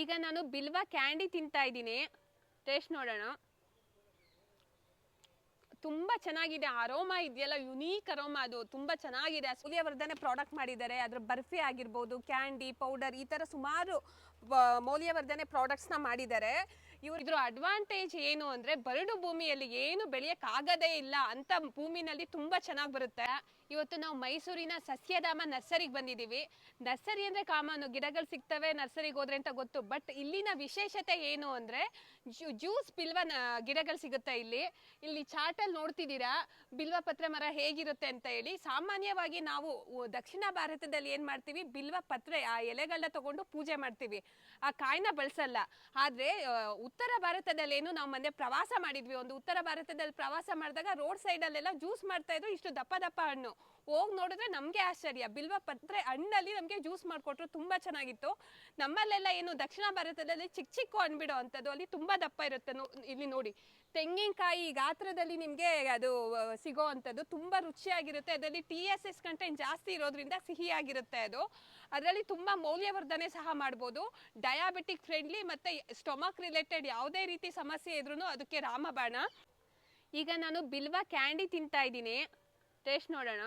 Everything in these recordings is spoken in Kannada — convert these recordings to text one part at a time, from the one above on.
ಈಗ ನಾನು ಬಿಲ್ವ ಕ್ಯಾಂಡಿ ತಿಂತಾ ಇದ್ದೀನಿ. ಟೇಸ್ಟ್ ನೋಡೋಣ. ತುಂಬಾ ಚೆನ್ನಾಗಿದೆ. ಅರೋಮಾ ಇದೆಯಲ್ಲ, ಯುನೀಕ್ ಅರೋಮಾ, ಅದು ತುಂಬಾ ಚೆನ್ನಾಗಿದೆ. ಮೌಲ್ಯವರ್ಧನೆ ಪ್ರಾಡಕ್ಟ್ ಮಾಡಿದ್ದಾರೆ. ಅದ್ರ ಬರ್ಫಿ ಆಗಿರ್ಬೋದು, ಕ್ಯಾಂಡಿ ಪೌಡರ್, ಈ ತರ ಸುಮಾರು ಮೌಲ್ಯವರ್ಧನೆ ಪ್ರಾಡಕ್ಟ್ಸ್ ನ ಮಾಡಿದ್ದಾರೆ. ಇದ್ರ ಅಡ್ವಾಂಟೇಜ್ ಏನು ಅಂದ್ರೆ, ಬರಡು ಭೂಮಿಯಲ್ಲಿ ಏನು ಬೆಳೆಯಕ್ ಆಗದೇ ಇಲ್ಲ ಅಂತ ಭೂಮಿನಲ್ಲಿ ತುಂಬಾ ಚೆನ್ನಾಗಿ ಬರುತ್ತೆ. ಇವತ್ತು ನಾವು ಮೈಸೂರಿನ ಸಸ್ಯಧಾಮ ನರ್ಸರಿಗೆ ಬಂದಿದ್ದೀವಿ. ನರ್ಸರಿ ಅಂದ್ರೆ ಕಾಮನ್, ಗಿಡಗಳು ಸಿಗ್ತವೆ ನರ್ಸರಿಗೆ ಹೋದ್ರೆ ಅಂತ ಗೊತ್ತು. ಬಟ್ ಇಲ್ಲಿನ ವಿಶೇಷತೆ ಏನು ಅಂದ್ರೆ, ಜ್ಯೂಸ್ ಬಿಲ್ವ ಗಿಡಗಳು ಸಿಗುತ್ತೆ ಇಲ್ಲಿ ಚಾರ್ಟಲ್ಲಿ ನೋಡ್ತಿದ್ದೀರಾ ಬಿಲ್ವ ಪತ್ರೆ ಮರ ಹೇಗಿರುತ್ತೆ ಅಂತ ಹೇಳಿ. ಸಾಮಾನ್ಯವಾಗಿ ನಾವು ದಕ್ಷಿಣ ಭಾರತದಲ್ಲಿ ಏನ್ ಮಾಡ್ತೀವಿ, ಬಿಲ್ವ ಪತ್ರೆ ಆ ಎಲೆಗಳನ್ನ ತಗೊಂಡು ಪೂಜೆ ಮಾಡ್ತೀವಿ, ಆ ಕಾಯಿನ ಬಳಸಲ್ಲ. ಆದ್ರೆ ಉತ್ತರ ಭಾರತದಲ್ಲಿ ಏನು, ನಾವು ಮೊನ್ನೆ ಪ್ರವಾಸ ಮಾಡಿದ್ವಿ. ಒಂದು ಉತ್ತರ ಭಾರತದಲ್ಲಿ ಪ್ರವಾಸ ಮಾಡಿದಾಗ ರೋಡ್ ಸೈಡ್ ಅಲ್ಲೆಲ್ಲ ಜ್ಯೂಸ್ ಮಾಡ್ತಾ ಇದ್ರು, ಇಷ್ಟು ದಪ್ಪ ದಪ್ಪ ಹಣ್ಣು. ಹೋಗಿ ನೋಡಿದ್ರೆ ನಮ್ಗೆ ಆಶ್ಚರ್ಯ, ಬಿಲ್ವ ಪತ್ರೆ ಹಣ್ಣಲ್ಲಿ ನಮ್ಗೆ ಜ್ಯೂಸ್ ಮಾಡ್ಕೊಟ್ರು, ತುಂಬಾ ಚೆನ್ನಾಗಿತ್ತು. ನಮ್ಮಲ್ಲೆಲ್ಲ ಏನು ದಕ್ಷಿಣ ಭಾರತದಲ್ಲಿ ಚಿಕ್ಕ ಚಿಕ್ಕ ಹಣ್ಣು ಬಿಡೋ ಅಂತದ್ದು, ಅಲ್ಲಿ ತುಂಬಾ ದಪ್ಪ ಇರುತ್ತೆ. ಇಲ್ಲಿ ನೋಡಿ, ತೆಂಗಿನಕಾಯಿ ಗಾತ್ರದಲ್ಲಿ ನಿಮ್ಗೆ ಅದು ಸಿಗೋ ಅಂತದ್ದು, ತುಂಬಾ ರುಚಿಯಾಗಿರುತ್ತೆ. ಅದರಲ್ಲಿ TSS ಕಂಟೆಂಟ್ ಜಾಸ್ತಿ ಇರೋದ್ರಿಂದ ಸಿಹಿಯಾಗಿರುತ್ತೆ ಅದು. ಅದರಲ್ಲಿ ತುಂಬಾ ಮೌಲ್ಯವರ್ಧನೆ ಸಹ ಮಾಡ್ಬೋದು. ಡಯಾಬಿಟಿಕ್ ಫ್ರೆಂಡ್ಲಿ, ಮತ್ತೆ ಸ್ಟೊಮಕ್ ರಿಲೇಟೆಡ್ ಯಾವುದೇ ರೀತಿ ಸಮಸ್ಯೆ ಇದ್ರೂ ಅದಕ್ಕೆ ರಾಮಬಾಣ. ಈಗ ನಾನು ಬಿಲ್ವ ಕ್ಯಾಂಡಿ ತಿಂತಾ ಇದ್ದೀನಿ. ಟೇಸ್ಟ್ ನೋಡೋಣ.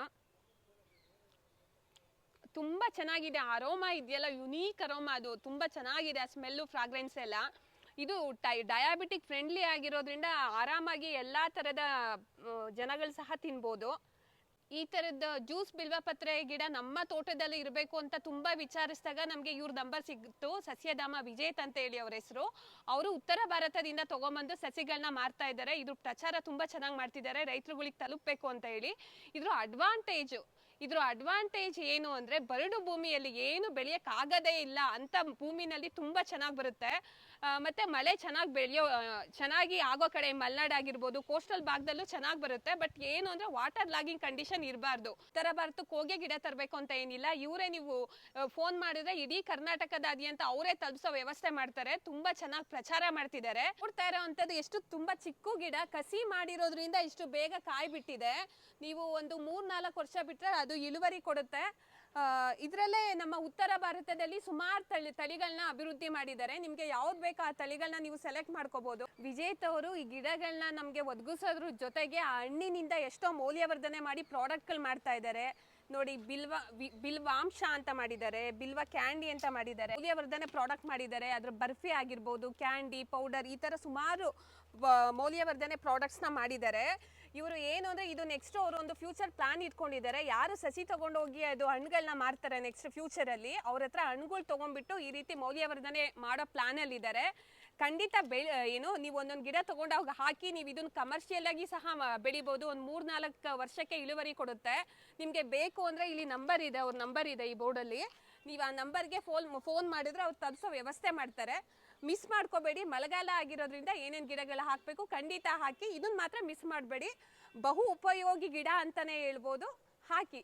ತುಂಬಾ ಚೆನ್ನಾಗಿದೆ. ಅರೋಮಾ ಇದೆಯಲ್ಲ, ಯುನೀಕ್ ಅರೋಮಾ, ಅದು ತುಂಬಾ ಚೆನ್ನಾಗಿದೆ. ಆ ಸ್ಮೆಲ್ಲು, ಫ್ರಾಗ್ರೆನ್ಸ್ ಎಲ್ಲ. ಇದು ಡಯಾಬಿಟಿಕ್ ಫ್ರೆಂಡ್ಲಿ ಆಗಿರೋದ್ರಿಂದ ಆರಾಮಾಗಿ ಎಲ್ಲಾ ತರದ ಜನಗಳು ಸಹ ತಿನ್ಬೋದು. ಈ ತರದ ಜ್ಯೂಸ್ ಬಿಲ್ವ ಪತ್ರೆ ಗಿಡ ನಮ್ಮ ತೋಟದಲ್ಲಿ ಇರಬೇಕು ಅಂತ ತುಂಬಾ ವಿಚಾರಿಸಿದಾಗ ನಮ್ಗೆ ಇವ್ರ ನಂಬರ್ ಸಿಕ್ತು. ಸಸ್ಯಧಾಮ ವಿಜೇತ್ ಅಂತ ಹೇಳಿ ಅವ್ರ ಹೆಸರು. ಅವರು ಉತ್ತರ ಭಾರತದಿಂದ ತಗೊಂಬಂದು ಸಸಿಗಳನ್ನ ಮಾರ್ತಾ ಇದ್ದಾರೆ. ಇದ್ರ ಪ್ರಚಾರ ತುಂಬಾ ಚೆನ್ನಾಗಿ ಮಾಡ್ತಿದ್ದಾರೆ, ರೈತರುಗಳಿಗೆ ತಲುಪಬೇಕು ಅಂತ ಹೇಳಿ. ಇದ್ರ ಅಡ್ವಾಂಟೇಜ್ ಏನು ಅಂದ್ರೆ, ಬರಡು ಭೂಮಿಯಲ್ಲಿ ಏನು ಬೆಳೆಯಕ್ ಆಗದೇ ಇಲ್ಲ ಅಂತ ಭೂಮಿನಲ್ಲಿ ತುಂಬಾ ಚೆನ್ನಾಗಿ ಬರುತ್ತೆ. ಮತ್ತೆ ಮಳೆ ಚೆನ್ನಾಗಿ ಆಗೋ ಕಡೆ ಮಲೆನಾಡು ಆಗಿರ್ಬೋದು, ಕೋಸ್ಟಲ್ ಭಾಗದಲ್ಲೂ ಚೆನ್ನಾಗಿ ಬರುತ್ತೆ. ಬಟ್ ಏನು ಅಂದ್ರೆ, ವಾಟರ್ ಲಾಗಿಂಗ್ ಕಂಡೀಷನ್ ಇರಬಾರ್ದು. ಉತ್ತರ ಭಾರತಕ್ಕೆ ಹೋಗಿ ಗಿಡ ತರಬೇಕು ಅಂತ ಏನಿಲ್ಲ. ಇವರೇ ನೀವು ಫೋನ್ ಮಾಡಿದ್ರೆ ಇಡೀ ಕರ್ನಾಟಕದಾದ್ಯಂತ ಅವರೇ ತಲುಪಿಸೋ ವ್ಯವಸ್ಥೆ ಮಾಡ್ತಾರೆ. ತುಂಬಾ ಚೆನ್ನಾಗಿ ಪ್ರಚಾರ ಮಾಡ್ತಿದ್ದಾರೆ. ನೋಡ್ತಾ ಇರೋವಂಥದ್ದು ಎಷ್ಟು ತುಂಬಾ ಚಿಕ್ಕ ಗಿಡ, ಕಸಿ ಮಾಡಿರೋದ್ರಿಂದ ಇಷ್ಟು ಬೇಗ ಕಾಯಿ ಬಿಟ್ಟಿದೆ. ನೀವು ಒಂದು 3-4 ವರ್ಷ ಬಿಟ್ರೆ ಅದು ಇಳುವರಿ ಕೊಡುತ್ತೆ. ಇದರಲ್ಲೇ ನಮ್ಮ ಉತ್ತರ ಭಾರತದಲ್ಲಿ ಸುಮಾರು ತಳಿಗಳನ್ನ ಅಭಿವೃದ್ಧಿ ಮಾಡಿದ್ದಾರೆ. ನಿಮ್ಗೆ ಯಾವ್ದು ಬೇಕೋ ಆ ತಳಿಗಳನ್ನ ನೀವು ಸೆಲೆಕ್ಟ್ ಮಾಡ್ಕೋಬಹುದು. ವಿಜೇತ್ ಅವರು ಈ ಗಿಡಗಳನ್ನ ನಮ್ಗೆ ಒದಗಿಸೋದ್ರ ಜೊತೆಗೆ ಆ ಹಣ್ಣಿನಿಂದ ಎಷ್ಟೋ ಮೌಲ್ಯವರ್ಧನೆ ಮಾಡಿ ಪ್ರಾಡಕ್ಟ್ಗಳು ಮಾಡ್ತಾ ಇದ್ದಾರೆ. ನೋಡಿ, ಬಿಲ್ವಾಂಶ ಅಂತ ಮಾಡಿದ್ದಾರೆ, ಬಿಲ್ವ ಕ್ಯಾಂಡಿ ಅಂತ ಮಾಡಿದ್ದಾರೆ, ಮೌಲ್ಯವರ್ಧನೆ ಪ್ರಾಡಕ್ಟ್ ಮಾಡಿದ್ದಾರೆ. ಅದ್ರ ಬರ್ಫಿ ಆಗಿರ್ಬೋದು, ಕ್ಯಾಂಡಿ ಪೌಡರ್, ಈ ತರ ಸುಮಾರು ಮೌಲ್ಯವರ್ಧನೆ ಪ್ರಾಡಕ್ಟ್ಸ್ ನ ಮಾಡಿದ್ದಾರೆ. ಇವರು ಏನು ಅಂದ್ರೆ, ಇದು ನೆಕ್ಸ್ಟ್ ಅವರು ಒಂದು ಫ್ಯೂಚರ್ ಪ್ಲಾನ್ ಇಟ್ಕೊಂಡಿದ್ದಾರೆ. ಯಾರು ಸಸಿ ತಗೊಂಡೋಗಿ ಅದು ಹಣ್ಣುಗಳನ್ನ ಮಾರ್ತಾರೆ ನೆಕ್ಸ್ಟ್ ಫ್ಯೂಚರ್ ಅಲ್ಲಿ, ಅವ್ರ ಹತ್ರ ಹಣ್ಣುಗಳು ತಗೊಂಡ್ಬಿಟ್ಟು ಈ ರೀತಿ ಮೌಲ್ಯವರ್ಧನೆ ಮಾಡೋ ಪ್ಲಾನ್ ಅಲ್ಲಿ ಇದ್ದಾರೆ. ಖಂಡಿತ ನೀವು ಒಂದೊಂದು ಗಿಡ ತಗೊಂಡೋಗಿ ಹಾಕಿ, ನೀವು ಇದನ್ನ ಕಮರ್ಷಿಯಲ್ ಆಗಿ ಸಹ ಬೆಳಿಬಹುದು. ಒಂದು 3-4 ವರ್ಷಕ್ಕೆ ಇಳುವರಿ ಕೊಡುತ್ತೆ. ನಿಮ್ಗೆ ಬೇಕು ಅಂದ್ರೆ ಇಲ್ಲಿ ನಂಬರ್ ಇದೆ, ಅವ್ರ ನಂಬರ್ ಇದೆ ಈ ಬೋರ್ಡಲ್ಲಿ. ನೀವು ಆ ನಂಬರ್ಗೆ ಫೋನ್ ಮಾಡಿದ್ರೆ ಅವ್ರು ತರಿಸೋ ವ್ಯವಸ್ಥೆ ಮಾಡ್ತಾರೆ. ಮಿಸ್ ಮಾಡ್ಕೋಬೇಡಿ. ಮಳೆಗಾಲ ಆಗಿರೋದ್ರಿಂದ ಏನೇನು ಗಿಡಗಳು ಹಾಕಬೇಕು ಖಂಡಿತ ಹಾಕಿ. ಇದನ್ನ ಮಾತ್ರ ಮಿಸ್ ಮಾಡಬೇಡಿ. ಬಹು ಉಪಯೋಗಿ ಗಿಡ ಅಂತಾನೆ ಹೇಳ್ಬೋದು. ಹಾಕಿ.